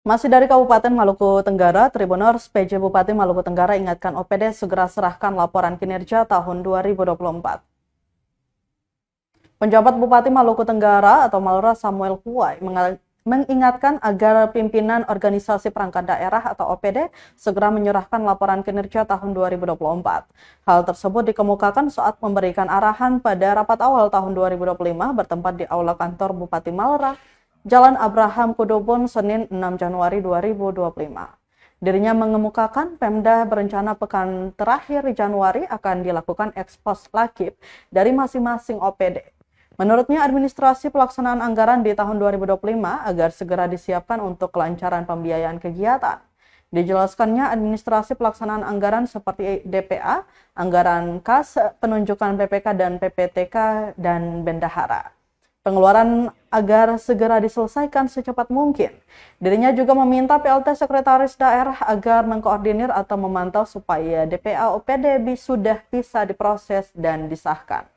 Masih dari Kabupaten Maluku Tenggara, Tribuners PJ Bupati Maluku Tenggara ingatkan OPD segera serahkan laporan kinerja tahun 2024. Penjabat Bupati Maluku Tenggara atau Malura Samuel Huwai mengingatkan agar pimpinan organisasi perangkat daerah atau OPD segera menyerahkan laporan kinerja tahun 2024. Hal tersebut dikemukakan saat memberikan arahan pada rapat awal tahun 2025 bertempat di Aula Kantor Bupati Malura, Jalan Abraham Kudubun, Senin 6 Januari 2025. Dirinya mengemukakan Pemda berencana pekan terakhir di Januari akan dilakukan ekspos lakib dari masing-masing OPD. Menurutnya, administrasi pelaksanaan anggaran di tahun 2025 agar segera disiapkan untuk kelancaran pembiayaan kegiatan. Dijelaskannya administrasi pelaksanaan anggaran seperti DPA, anggaran kas, penunjukan PPK dan PPTK, dan bendahara. Pengeluaran agar segera diselesaikan secepat mungkin. Dirinya juga meminta PLT Sekretaris Daerah agar mengkoordinir atau memantau supaya DPA OPD sudah bisa diproses dan disahkan.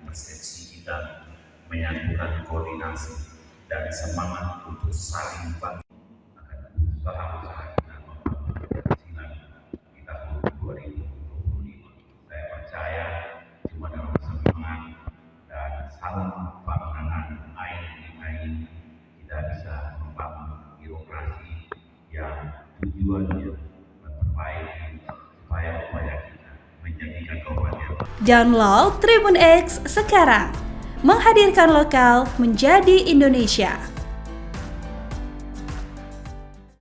Persepsi kita menyatukan koordinasi dan semangat untuk saling bantu akan usaha-usaha kita membangun keberhasilan di tahun 2025. Saya percaya cuma dalam semangat dan saling pandangan air ini kita bisa membangun birokrasi yang tujuannya memperbaiki upaya-upaya kita menjadikan kabupaten. Download Tribun X sekarang, menghadirkan lokal menjadi Indonesia.